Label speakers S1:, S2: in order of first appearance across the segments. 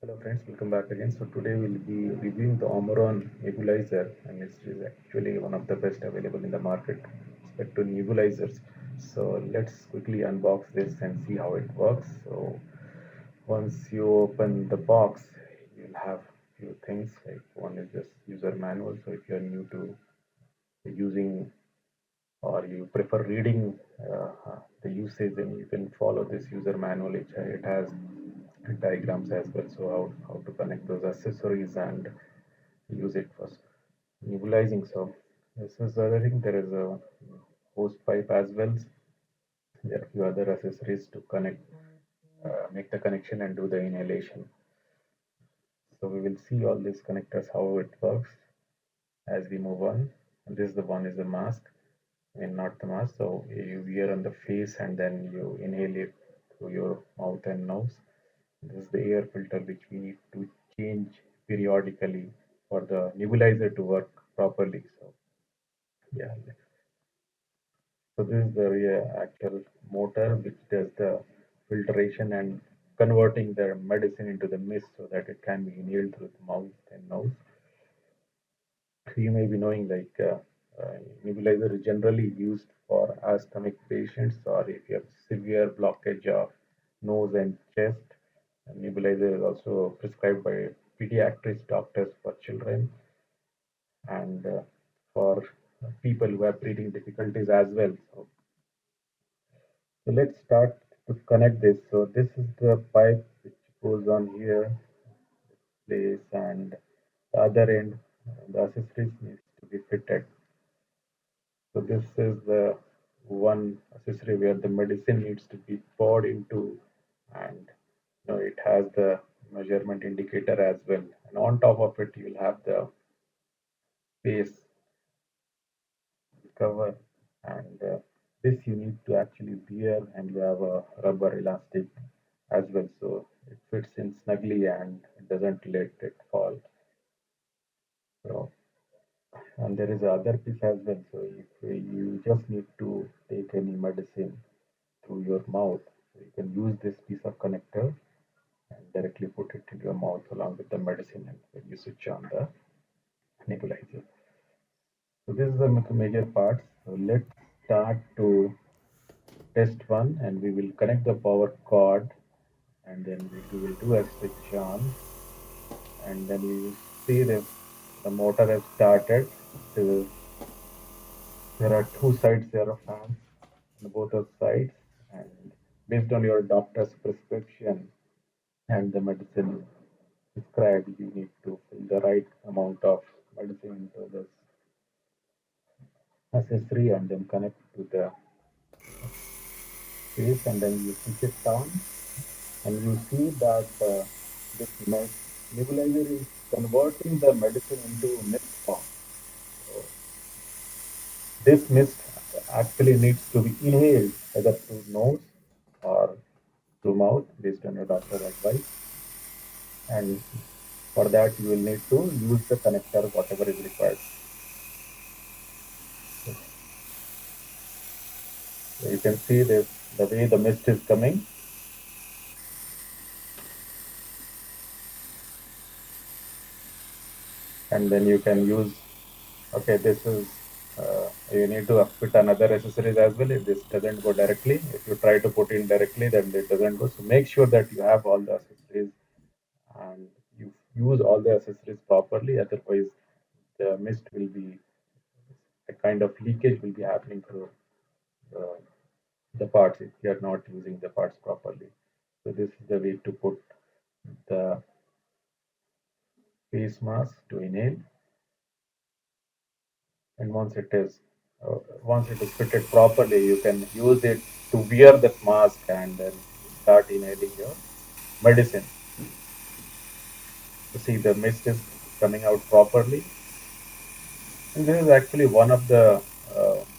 S1: Hello friends, welcome back again. So today we'll be reviewing the Omron Nebulizer, and it is actually one of the best available in the market with respect to nebulizers. So let's quickly unbox this and see how it works. So once you open the box, you'll have few things, like one is this user manual. So if you're new to using or you prefer reading the usage, then you can follow this user manual. It has diagrams as well, so how to connect those accessories and use it for nebulizing. So this is the other thing. There is a hose pipe as well. There are a few other accessories to connect, make the connection and do the inhalation. So we will see all these connectors, how it works as we move on. And this is the one is the mask, and not the mask. So you wear on the face and then you inhale it through your mouth and nose. This is the air filter which we need to change periodically for the nebulizer to work properly. So yeah, so this is the actual motor which does the filtration and converting the medicine into the mist so that it can be inhaled through the mouth and nose. So you may be knowing, like nebulizer is generally used for asthmatic patients, or if you have severe blockage of nose and chest. And nebulizer is also prescribed by pediatric doctors for children and for people who have breathing difficulties as well. So let's start to connect this. So this is the pipe which goes on here, place, and the other end, the accessories needs to be fitted. So this is the one accessory where the medicine needs to be poured into, and it has the measurement indicator as well. And on top of it, you will have the face cover, and this you need to actually wear, and you have a rubber elastic as well, so it fits in snugly and it doesn't let it fall. So, and there is other piece as well. So if you just need to take any medicine through your mouth, so you can use this piece of connector and directly put it in your mouth along with the medicine, and when you switch on the nebulizer. So this is the major parts. So let's start to test one, and we will connect the power cord, and then we will do a switch on, and then we will see the motor has started. So there are two sides there of fans on both of sides, and based on your doctor's prescription and the medicine prescribed, you need to fill the right amount of medicine into this accessory and then connect to the face, and then you switch it down, and you see that this nebulizer is converting the medicine into mist form. So this mist actually needs to be inhaled either through nose or through mouth based on your doctor's advice. And for that, you will need to use the connector, whatever is required. So you can see this, the way the mist is coming. And then you can use, okay, this is, you need to fit another accessories as well. If this doesn't go directly, if you try to put in directly, then it doesn't go. So make sure that you have all the accessories and you use all the accessories properly. Otherwise, the mist will be, a kind of leakage will be happening through the, the parts if you are not using the parts properly. So this is the way to put the face mask to inhale. And once it is fitted properly, you can use it to wear that mask and then start inhaling your medicine. You see the mist is coming out properly, and this is actually one of the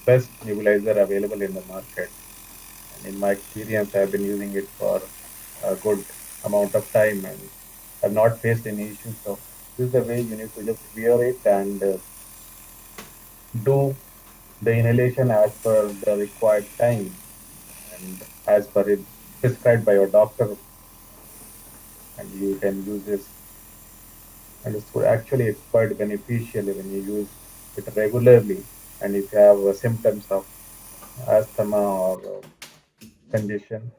S1: best nebulizer available in the market. And in my experience, I've been using it for a good amount of time and have not faced any issues. So this is the way you need to just wear it and do the inhalation as per the required time and as per it prescribed by your doctor. and you can use this, and it's actually quite beneficial when you use it regularly. And if you have symptoms of asthma or congestion,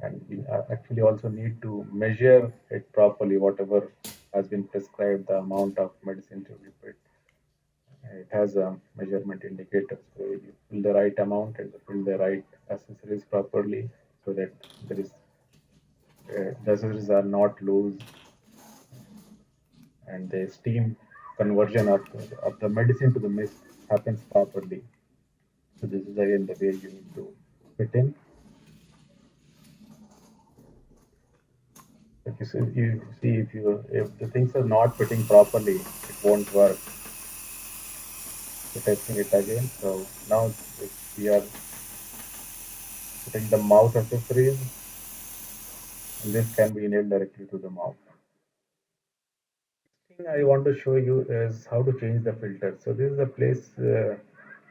S1: and we actually also need to measure it properly, whatever has been prescribed, the amount of medicine to be put. It has a measurement indicator, so you fill the right amount and fill the right accessories properly, so that there is the accessories are not loose, and the steam conversion of the medicine to the mist happens properly. So this is again the way you need to fit in. If the things are not fitting properly, it won't work. So testing it again. So now if we are putting the mouth accessories, and this can be nailed directly to the mouth. Thing I want to show you is how to change the filter. So this is the place the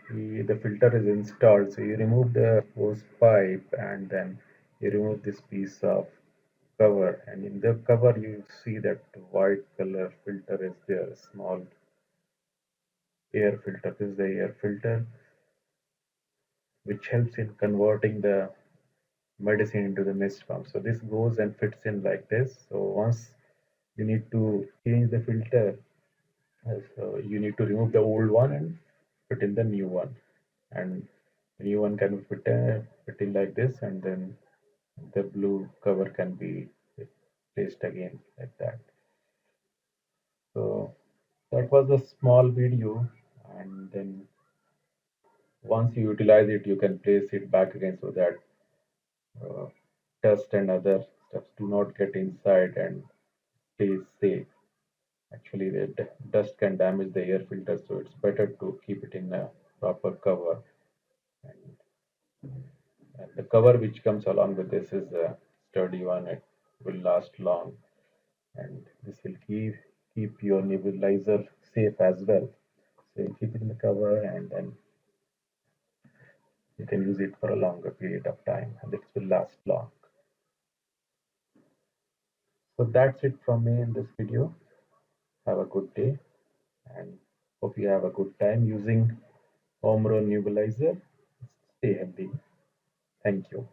S1: filter is installed. So you remove the hose pipe and then you remove this piece of cover, and in the cover you see that white color filter is there, small air filter. This is the air filter which helps in converting the medicine into the mist form. So this goes and fits in like this. So once you need to change the filter, so you need to remove the old one and put in the new one. And the new one can fit in like this, and then the blue cover can be placed again like that. So that was a small video, and then once you utilize it, you can place it back again so that uh, dust and other stuff do not get inside and stay safe. Actually, the dust can damage the air filter, so it's better to keep it in a proper cover. And, and the cover which comes along with this is a sturdy one. It will last long, and this will keep your nebulizer safe as well. So you keep it in the cover, and then you can use it for a longer period of time, and it will last long. So that's it from me in this video. Have a good day, and hope you have a good time using Omron Nebulizer. Stay healthy. Thank you.